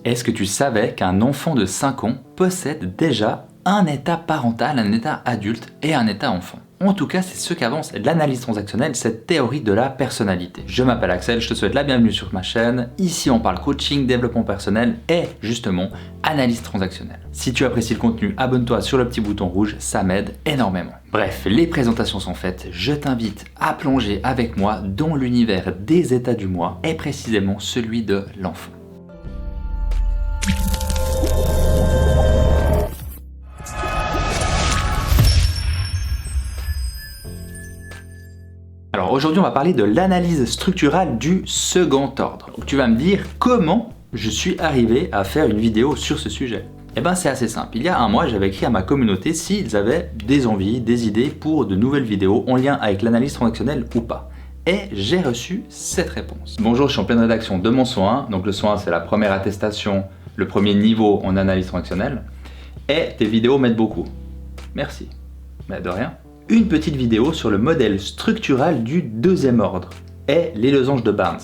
Est-ce que tu savais qu'un enfant de 5 ans possède déjà un état parental, un état adulte et un état enfant? En tout cas, c'est ce qu'avance l'analyse transactionnelle, cette théorie de la personnalité. Je m'appelle Axel, je te souhaite la bienvenue sur ma chaîne. Ici, on parle coaching, développement personnel et justement analyse transactionnelle. Si tu apprécies le contenu, abonne-toi sur le petit bouton rouge, ça m'aide énormément. Bref, les présentations sont faites, je t'invite à plonger avec moi dans l'univers des états du moi et précisément celui de l'enfant. Alors aujourd'hui on va parler de l'analyse structurale du second ordre. Donc tu vas me dire comment je suis arrivé à faire une vidéo sur ce sujet. Eh bien c'est assez simple, il y a un mois j'avais écrit à ma communauté s'ils avaient des envies, des idées pour de nouvelles vidéos en lien avec l'analyse transactionnelle ou pas. Et j'ai reçu cette réponse. Bonjour, je suis en pleine rédaction de mon SO1, donc le SO1 c'est la première attestation, le premier niveau en analyse transactionnelle, et tes vidéos m'aident beaucoup. Merci, mais de rien. Une petite vidéo sur le modèle structural du deuxième ordre et les losanges de Barnes.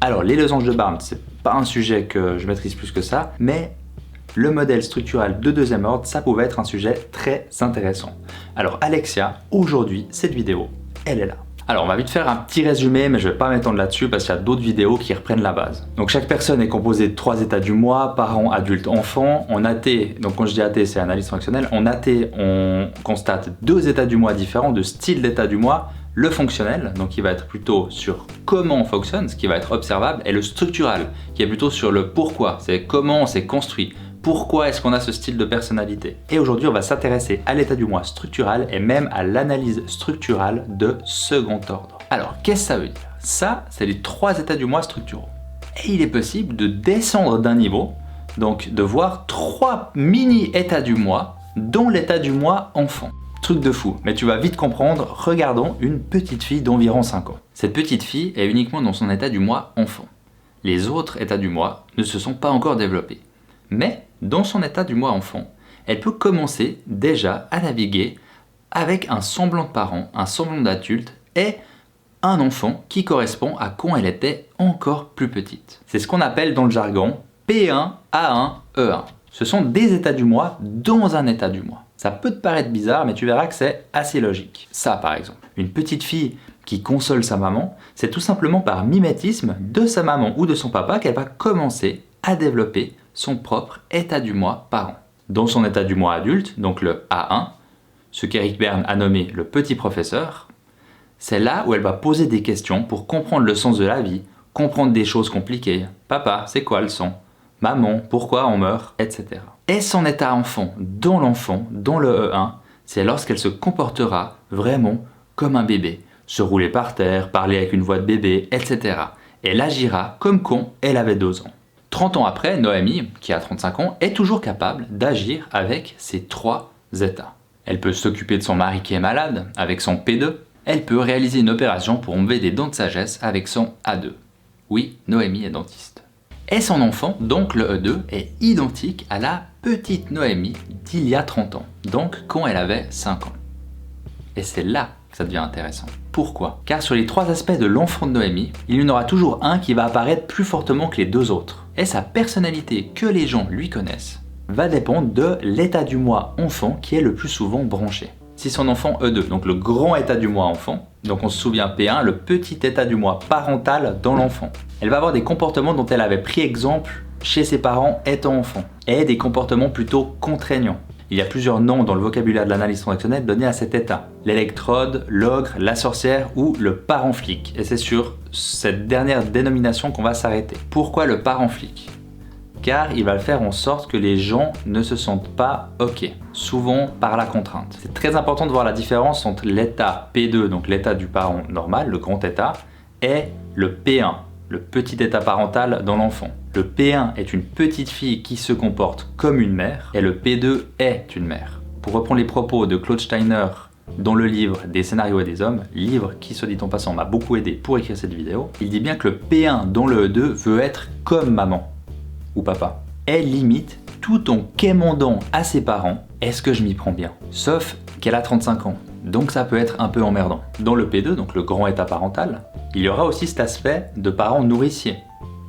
Alors les losanges de Barnes, c'est pas un sujet que je maîtrise plus que ça, mais le modèle structural de deuxième ordre, ça pouvait être un sujet très intéressant. Alors Alexia, aujourd'hui, cette vidéo, elle est là. Alors on va vite faire un petit résumé, mais je vais pas m'étendre là-dessus parce qu'il y a d'autres vidéos qui reprennent la base. Donc chaque personne est composée de 3 états du moi, parents, adultes, enfants. En AT, donc quand je dis AT c'est analyse transactionnelle, en AT on constate 2 états du moi différents, de style d'état du moi. Le fonctionnel, donc qui va être plutôt sur comment on fonctionne, ce qui va être observable, et le structural, qui est plutôt sur le pourquoi, c'est comment on s'est construit. Pourquoi est-ce qu'on a ce style de personnalité? Et aujourd'hui, on va s'intéresser à l'état du moi structural et même à l'analyse structurale de second ordre. Alors, qu'est-ce que ça veut dire? Ça, c'est les 3 états du moi structuraux. Et il est possible de descendre d'un niveau, donc de voir 3 mini-états du moi, dont l'état du moi enfant. Truc de fou, mais tu vas vite comprendre, regardons une petite fille d'environ 5 ans. Cette petite fille est uniquement dans son état du moi enfant. Les autres états du moi ne se sont pas encore développés. Mais dans son état du moi enfant, elle peut commencer déjà à naviguer avec un semblant de parent, un semblant d'adulte et un enfant qui correspond à quand elle était encore plus petite. C'est ce qu'on appelle dans le jargon P1, A1, E1. Ce sont des états du moi dans un état du moi. Ça peut te paraître bizarre, mais tu verras que c'est assez logique. Ça par exemple, une petite fille qui console sa maman, c'est tout simplement par mimétisme de sa maman ou de son papa qu'elle va commencer à développer son propre état du moi parent. Dans son état du moi adulte, donc le A1, ce qu'Eric Berne a nommé le petit professeur, c'est là où elle va poser des questions pour comprendre le sens de la vie, comprendre des choses compliquées. Papa, c'est quoi le son? Maman, pourquoi on meurt? Etc. Et son état enfant, dans le E1, c'est lorsqu'elle se comportera vraiment comme un bébé, se rouler par terre, parler avec une voix de bébé, etc. Elle agira comme quand elle avait 2 ans. 30 ans après, Noémie, qui a 35 ans, est toujours capable d'agir avec ces 3 états. Elle peut s'occuper de son mari qui est malade avec son P2. Elle peut réaliser une opération pour enlever des dents de sagesse avec son A2. Oui, Noémie est dentiste. Et son enfant, donc le E2, est identique à la petite Noémie d'il y a 30 ans, donc quand elle avait 5 ans. Et c'est là que ça devient intéressant. Pourquoi? Car sur les 3 aspects de l'enfant de Noémie, il y en aura toujours un qui va apparaître plus fortement que les 2 autres. Et sa personnalité que les gens lui connaissent va dépendre de l'état du moi enfant qui est le plus souvent branché. Si son enfant E2, donc le grand état du moi enfant, donc on se souvient P1, le petit état du moi parental dans l'enfant, elle va avoir des comportements dont elle avait pris exemple chez ses parents étant enfant, et des comportements plutôt contraignants. Il y a plusieurs noms dans le vocabulaire de l'analyse transactionnelle donnés à cet état. L'électrode, l'ogre, la sorcière ou le parent flic. Et c'est sur cette dernière dénomination qu'on va s'arrêter. Pourquoi le parent flic? Car il va faire en sorte que les gens ne se sentent pas OK, souvent par la contrainte. C'est très important de voir la différence entre l'état P2, donc l'état du parent normal, le grand état, et le P1, le petit état parental dans l'enfant. Le P1 est une petite fille qui se comporte comme une mère et le P2 est une mère. Pour reprendre les propos de Claude Steiner dans le livre Des scénarios et des hommes, livre qui, soit dit en passant, m'a beaucoup aidé pour écrire cette vidéo, il dit bien que le P1 dans le E2 veut être comme maman ou papa. Elle limite tout en quémandant à ses parents « est-ce que je m'y prends bien ?» Sauf qu'elle a 35 ans, donc ça peut être un peu emmerdant. Dans le P2, donc le grand état parental, il y aura aussi cet aspect de parents nourriciers,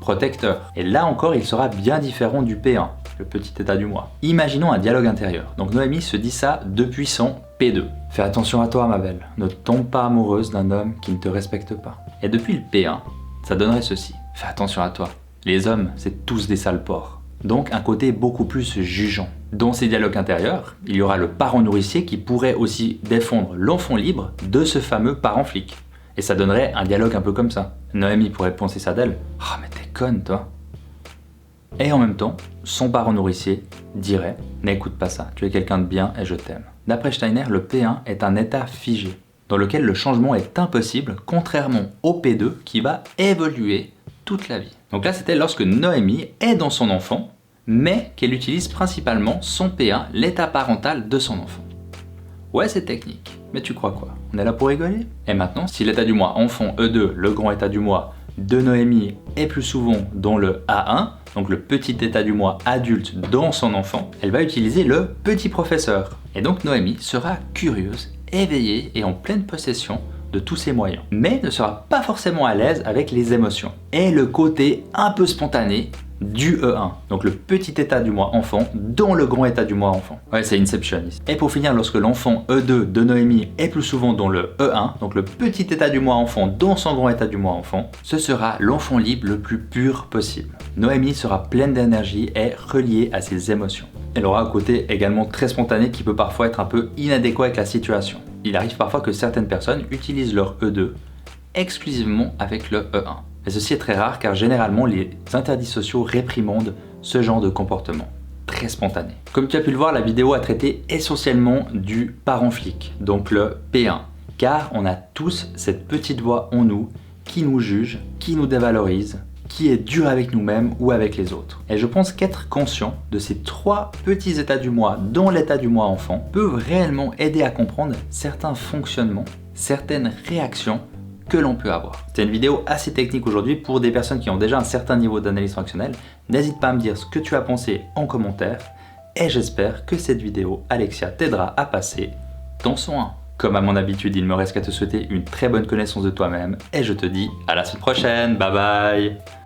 protecteur. Et là encore, il sera bien différent du P1, le petit état du moi. Imaginons un dialogue intérieur. Donc Noémie se dit ça depuis son P2. Fais attention à toi, ma belle. Ne tombe pas amoureuse d'un homme qui ne te respecte pas. Et depuis le P1, ça donnerait ceci. Fais attention à toi. Les hommes, c'est tous des sales porcs. Donc un côté beaucoup plus jugeant. Dans ces dialogues intérieurs, il y aura le parent nourricier qui pourrait aussi défendre l'enfant libre de ce fameux parent flic. Et ça donnerait un dialogue un peu comme ça. Noémie pourrait penser ça d'elle. « Ah mais t'es conne toi !» Et en même temps, son parent nourricier dirait « N'écoute pas ça, tu es quelqu'un de bien et je t'aime. » D'après Steiner, le P1 est un état figé, dans lequel le changement est impossible, contrairement au P2 qui va évoluer toute la vie. Donc là, c'était lorsque Noémie est dans son enfant, mais qu'elle utilise principalement son P1, l'état parental de son enfant. Ouais, c'est technique, mais tu crois quoi? On est là pour rigoler? Et maintenant, si l'état du moi enfant E2, le grand état du moi de Noémie, est plus souvent dans le A1, donc le petit état du moi adulte dans son enfant, elle va utiliser le petit professeur. Et donc Noémie sera curieuse, éveillée et en pleine possession de tous ses moyens, mais ne sera pas forcément à l'aise avec les émotions et le côté un peu spontané du E1, donc le petit état du moi enfant dans le grand état du moi enfant. Ouais, c'est Inception ici. Et pour finir, lorsque l'enfant E2 de Noémie est plus souvent dans le E1, donc le petit état du moi enfant dans son grand état du moi enfant, ce sera l'enfant libre le plus pur possible. Noémie sera pleine d'énergie et reliée à ses émotions. Elle aura un côté également très spontané qui peut parfois être un peu inadéquat avec la situation. Il arrive parfois que certaines personnes utilisent leur E2 exclusivement avec le E1. Et ceci est très rare car généralement les interdits sociaux réprimandent ce genre de comportement, très spontané. Comme tu as pu le voir, la vidéo a traité essentiellement du parent flic, donc le P1, car on a tous cette petite voix en nous qui nous juge, qui nous dévalorise, qui est dur avec nous-mêmes ou avec les autres. Et je pense qu'être conscient de ces trois petits états du moi dans l'état du moi enfant peut réellement aider à comprendre certains fonctionnements, certaines réactions que l'on peut avoir. C'est une vidéo assez technique aujourd'hui pour des personnes qui ont déjà un certain niveau d'analyse fonctionnelle. N'hésite pas à me dire ce que tu as pensé en commentaire et j'espère que cette vidéo, Alexia, t'aidera à passer ton son 1. Comme à mon habitude, il me reste qu'à te souhaiter une très bonne connaissance de toi-même et je te dis à la semaine prochaine. Bye bye.